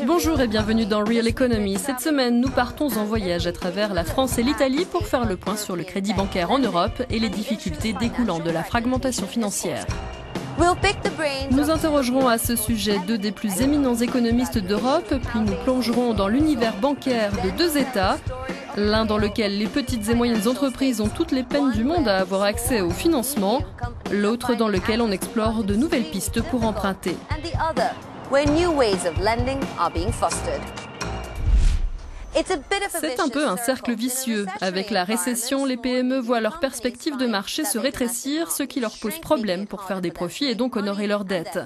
Bonjour et bienvenue dans Real Economy. Cette semaine, nous partons en voyage à travers la France et l'Italie pour faire le point sur le crédit bancaire en Europe et les difficultés découlant de la fragmentation financière. Nous interrogerons à ce sujet deux des plus éminents économistes d'Europe, puis nous plongerons dans l'univers bancaire de deux États, l'un dans lequel les petites et moyennes entreprises ont toutes les peines du monde à avoir accès au financement, l'autre dans lequel on explore de nouvelles pistes pour emprunter. C'est un peu un cercle vicieux. Avec la récession, les PME voient leurs perspectives de marché se rétrécir, ce qui leur pose problème pour faire des profits et donc honorer leurs dettes.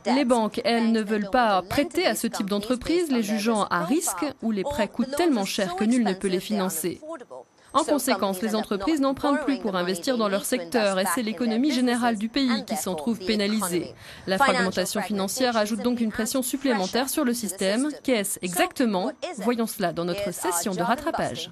Les banques, elles, ne veulent pas prêter à ce type d'entreprise, les jugeant à risque, où les prêts coûtent tellement cher que nul ne peut les financer. En conséquence, les entreprises n'empruntent plus pour investir dans leur secteur et c'est l'économie générale du pays qui s'en trouve pénalisée. La fragmentation financière ajoute donc une pression supplémentaire sur le système. Qu'est-ce exactement? Voyons cela dans notre session de rattrapage.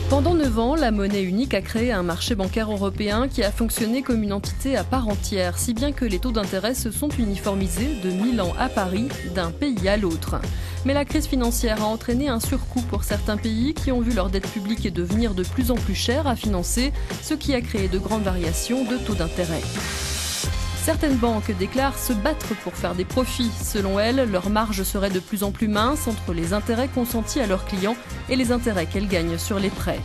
Pendant 9 ans, la monnaie unique a créé un marché bancaire européen qui a fonctionné comme une entité à part entière, si bien que les taux d'intérêt se sont uniformisés de Milan à Paris, d'un pays à l'autre. Mais la crise financière a entraîné un surcoût pour certains pays qui ont vu leur dette publique devenir de plus en plus chère à financer, ce qui a créé de grandes variations de taux d'intérêt. Certaines banques déclarent se battre pour faire des profits. Selon elles, leur marge serait de plus en plus mince entre les intérêts consentis à leurs clients et les intérêts qu'elles gagnent sur les prêts.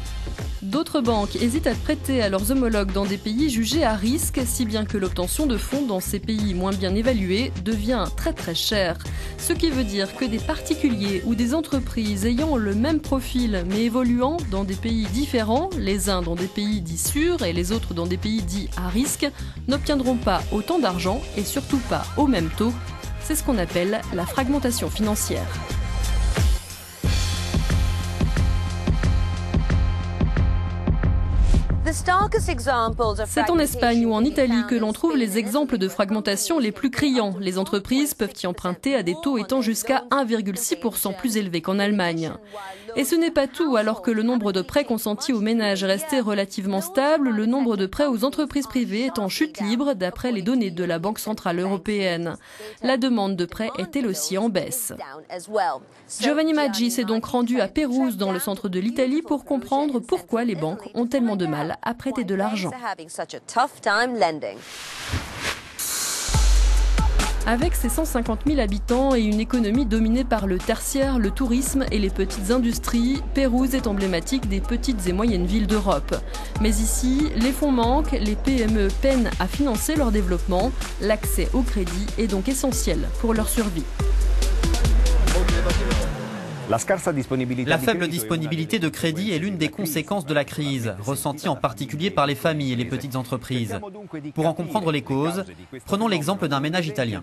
D'autres banques hésitent à prêter à leurs homologues dans des pays jugés à risque, si bien que l'obtention de fonds dans ces pays moins bien évalués devient très cher. Ce qui veut dire que des particuliers ou des entreprises ayant le même profil mais évoluant dans des pays différents, les uns dans des pays dits sûrs et les autres dans des pays dits à risque, n'obtiendront pas autant d'argent et surtout pas au même taux. C'est ce qu'on appelle la fragmentation financière. C'est en Espagne ou en Italie que l'on trouve les exemples de fragmentation les plus criants. Les entreprises peuvent y emprunter à des taux étant jusqu'à 1,6% plus élevés qu'en Allemagne. Et ce n'est pas tout, alors que le nombre de prêts consentis aux ménages est resté relativement stable, le nombre de prêts aux entreprises privées est en chute libre d'après les données de la Banque centrale européenne. La demande de prêts est elle aussi en baisse. Giovanni Maggi s'est donc rendu à Pérouse, dans le centre de l'Italie, pour comprendre pourquoi les banques ont tellement de mal à prêter de l'argent. Avec ses 150 000 habitants et une économie dominée par le tertiaire, le tourisme et les petites industries, Pérouse est emblématique des petites et moyennes villes d'Europe. Mais ici, les fonds manquent, les PME peinent à financer leur développement, l'accès au crédit est donc essentiel pour leur survie. La faible disponibilité de crédit est l'une des conséquences de la crise, ressentie en particulier par les familles et les petites entreprises. Pour en comprendre les causes, prenons l'exemple d'un ménage italien.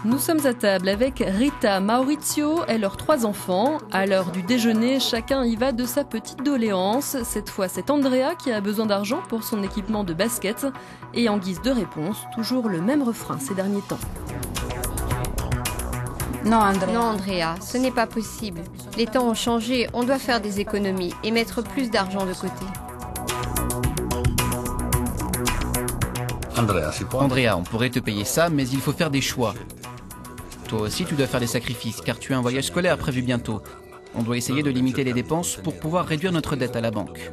Nous sommes à table avec Rita, Maurizio et leurs 3 enfants. À l'heure du déjeuner, chacun y va de sa petite doléance. Cette fois, c'est Andrea qui a besoin d'argent pour son équipement de basket. Et en guise de réponse, toujours le même refrain ces derniers temps. Non, Andrea, ce n'est pas possible. Les temps ont changé, on doit faire des économies et mettre plus d'argent de côté. Andrea, on pourrait te payer ça, mais il faut faire des choix. Toi aussi, tu dois faire des sacrifices, car tu as un voyage scolaire prévu bientôt. On doit essayer de limiter les dépenses pour pouvoir réduire notre dette à la banque.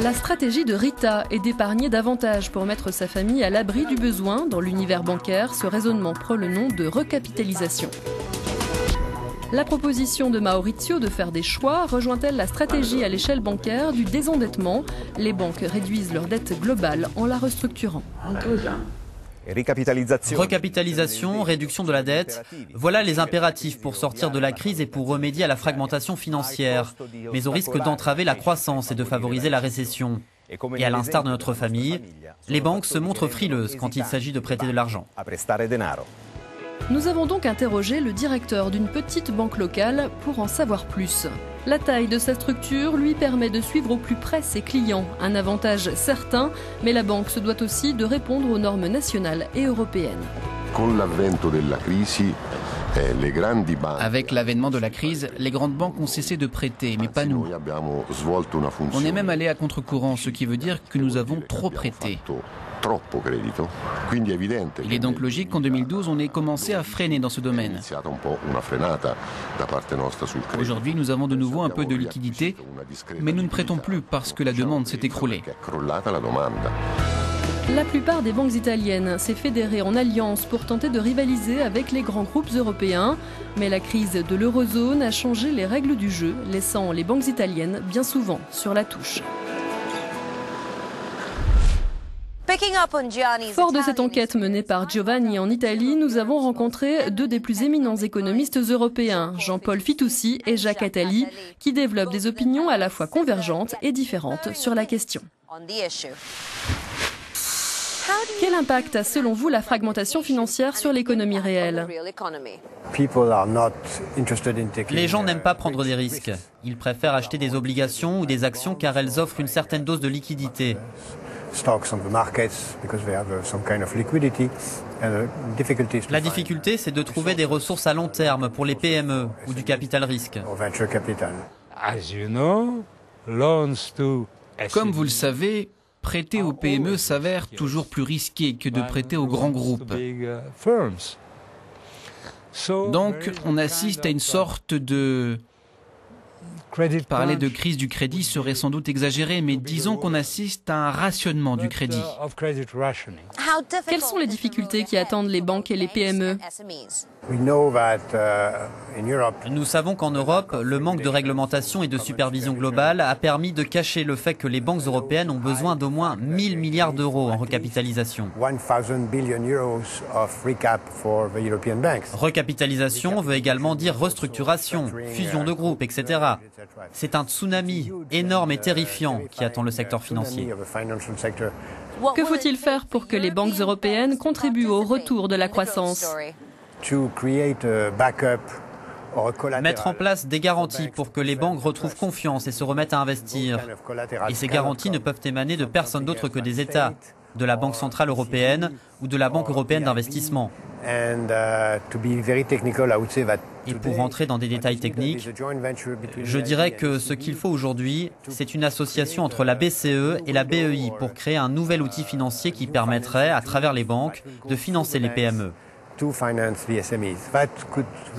La stratégie de Rita est d'épargner davantage pour mettre sa famille à l'abri du besoin. Dans l'univers bancaire, ce raisonnement prend le nom de recapitalisation. La proposition de Maurizio de faire des choix rejoint-elle la stratégie à l'échelle bancaire du désendettement? Les banques réduisent leur dette globale en la restructurant. Recapitalisation, réduction de la dette, voilà les impératifs pour sortir de la crise et pour remédier à la fragmentation financière, mais au risque d'entraver la croissance et de favoriser la récession. Et à l'instar de notre famille, les banques se montrent frileuses quand il s'agit de prêter de l'argent. Nous avons donc interrogé le directeur d'une petite banque locale pour en savoir plus. La taille de sa structure lui permet de suivre au plus près ses clients, un avantage certain, mais la banque se doit aussi de répondre aux normes nationales et européennes. Avec l'avènement de la crise, les grandes banques ont cessé de prêter, mais pas nous. On est même allé à contre-courant, ce qui veut dire que nous avons trop prêté. Il est donc logique qu'en 2012, on ait commencé à freiner dans ce domaine. Aujourd'hui, nous avons de nouveau un peu de liquidité, mais nous ne prêtons plus parce que la demande s'est écroulée. La plupart des banques italiennes s'est fédérée en alliance pour tenter de rivaliser avec les grands groupes européens. Mais la crise de l'eurozone a changé les règles du jeu, laissant les banques italiennes bien souvent sur la touche. Fort de cette enquête menée par Giovanni en Italie, nous avons rencontré deux des plus éminents économistes européens, Jean-Paul Fitoussi et Jacques Attali, qui développent des opinions à la fois convergentes et différentes sur la question. Quel impact a selon vous la fragmentation financière sur l'économie réelle? Les gens n'aiment pas prendre des risques. Ils préfèrent acheter des obligations ou des actions car elles offrent une certaine dose de liquidité. La difficulté, c'est de trouver des ressources à long terme pour les PME ou du capital risque. Comme vous le savez, prêter aux PME s'avère toujours plus risqué que de prêter aux grands groupes. Donc, on assiste à une sorte de... Parler de crise du crédit serait sans doute exagéré, mais disons qu'on assiste à un rationnement du crédit. Quelles sont les difficultés qui attendent les banques et les PME? Nous savons qu'en Europe, le manque de réglementation et de supervision globale a permis de cacher le fait que les banques européennes ont besoin d'au moins 1000 milliards d'euros en recapitalisation. Recapitalisation veut également dire restructuration, fusion de groupes, etc. C'est un tsunami énorme et terrifiant qui attend le secteur financier. Que faut-il faire pour que les banques européennes contribuent au retour de la croissance? Mettre en place des garanties pour que les banques retrouvent confiance et se remettent à investir. Et ces garanties ne peuvent émaner de personne d'autre que des États, de la Banque centrale européenne ou de la Banque européenne d'investissement. Et pour rentrer dans des détails techniques, je dirais que ce qu'il faut aujourd'hui, c'est une association entre la BCE et la BEI pour créer un nouvel outil financier qui permettrait, à travers les banques, de financer les PME.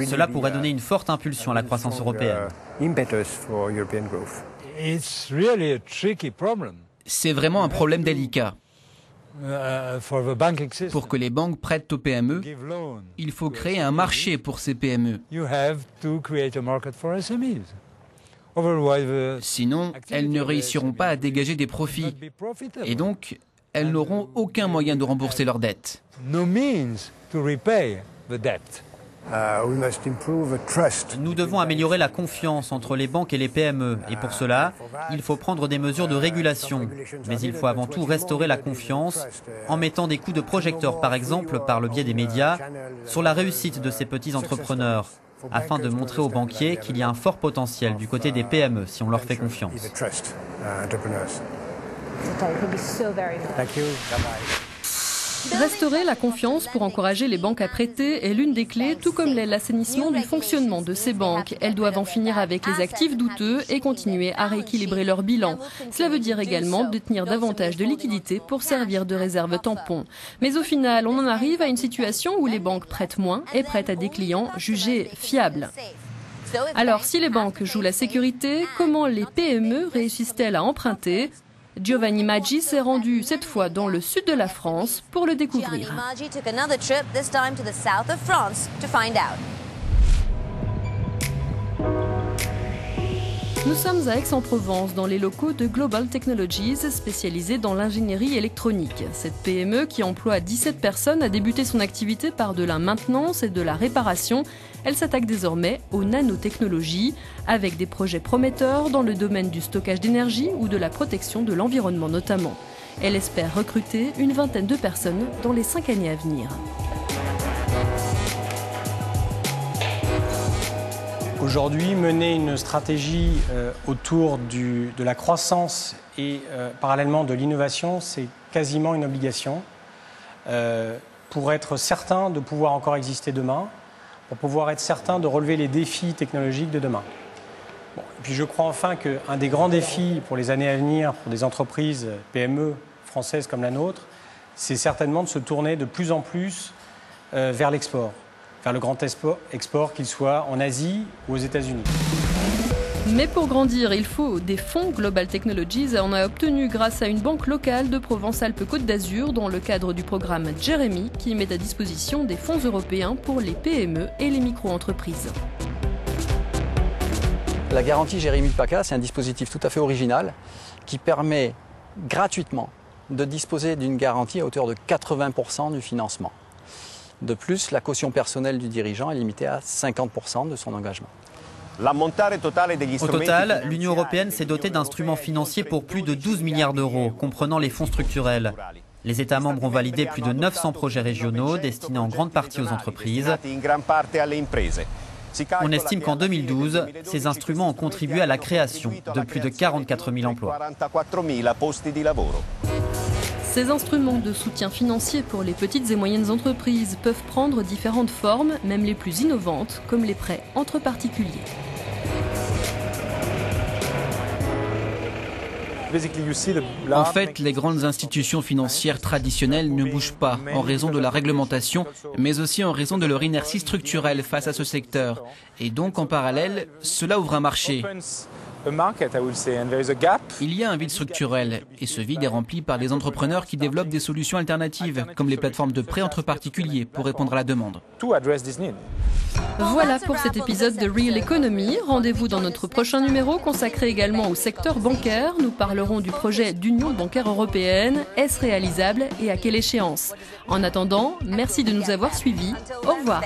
Cela pourrait donner une forte impulsion à la croissance européenne. C'est vraiment un problème délicat. Pour que les banques prêtent aux PME, il faut créer un marché pour ces PME. Sinon, elles ne réussiront pas à dégager des profits. Et donc, elles n'auront aucun moyen de rembourser leurs dettes. Nous devons améliorer la confiance entre les banques et les PME. Et pour cela, il faut prendre des mesures de régulation. Mais il faut avant tout restaurer la confiance en mettant des coups de projecteur, par exemple par le biais des médias, sur la réussite de ces petits entrepreneurs, afin de montrer aux banquiers qu'il y a un fort potentiel du côté des PME si on leur fait confiance. Restaurer la confiance pour encourager les banques à prêter est l'une des clés, tout comme l'est l'assainissement du fonctionnement de ces banques. Elles doivent en finir avec les actifs douteux et continuer à rééquilibrer leur bilan. Cela veut dire également détenir davantage de liquidités pour servir de réserve tampon. Mais au final, on en arrive à une situation où les banques prêtent moins et prêtent à des clients jugés fiables. Alors, si les banques jouent la sécurité, comment les PME réussissent-elles à emprunter ? Giovanni Maggi s'est rendu cette fois dans le sud de la France pour le découvrir. Nous sommes à Aix-en-Provence, dans les locaux de Global Technologies, spécialisée dans l'ingénierie électronique. Cette PME, qui emploie 17 personnes, a débuté son activité par de la maintenance et de la réparation. Elle s'attaque désormais aux nanotechnologies, avec des projets prometteurs dans le domaine du stockage d'énergie ou de la protection de l'environnement notamment. Elle espère recruter une vingtaine de personnes dans les 5 années à venir. Aujourd'hui, mener une stratégie autour de la croissance et parallèlement de l'innovation, c'est quasiment une obligation pour être certain de pouvoir encore exister demain, pour pouvoir être certain de relever les défis technologiques de demain. Bon, et puis je crois enfin qu'un des grands défis pour les années à venir, pour des entreprises PME françaises comme la nôtre, c'est certainement de se tourner de plus en plus vers l'export, vers le grand export, qu'il soit en Asie ou aux États-Unis. Mais pour grandir, il faut des fonds. Global Technologies en a obtenu grâce à une banque locale de Provence-Alpes-Côte d'Azur dans le cadre du programme Jeremy qui met à disposition des fonds européens pour les PME et les micro-entreprises. La garantie Jeremy PACA, c'est un dispositif tout à fait original qui permet gratuitement de disposer d'une garantie à hauteur de 80% du financement. De plus, la caution personnelle du dirigeant est limitée à 50% de son engagement. Au total, l'Union européenne s'est dotée d'instruments financiers pour plus de 12 milliards d'euros, comprenant les fonds structurels. Les États membres ont validé plus de 900 projets régionaux destinés en grande partie aux entreprises. On estime qu'en 2012, ces instruments ont contribué à la création de plus de 44 000 emplois. Ces instruments de soutien financier pour les petites et moyennes entreprises peuvent prendre différentes formes, même les plus innovantes, comme les prêts entre particuliers. En fait, les grandes institutions financières traditionnelles ne bougent pas en raison de la réglementation, mais aussi en raison de leur inertie structurelle face à ce secteur. Et donc, en parallèle, cela ouvre un marché. Il y a un vide structurel, et ce vide est rempli par les entrepreneurs qui développent des solutions alternatives, comme les plateformes de prêt entre particuliers, pour répondre à la demande. Voilà pour cet épisode de Real Economy. Rendez-vous dans notre prochain numéro consacré également au secteur bancaire. Nous parlerons du projet d'Union bancaire européenne. Est-ce réalisable et à quelle échéance? En attendant, merci de nous avoir suivis. Au revoir.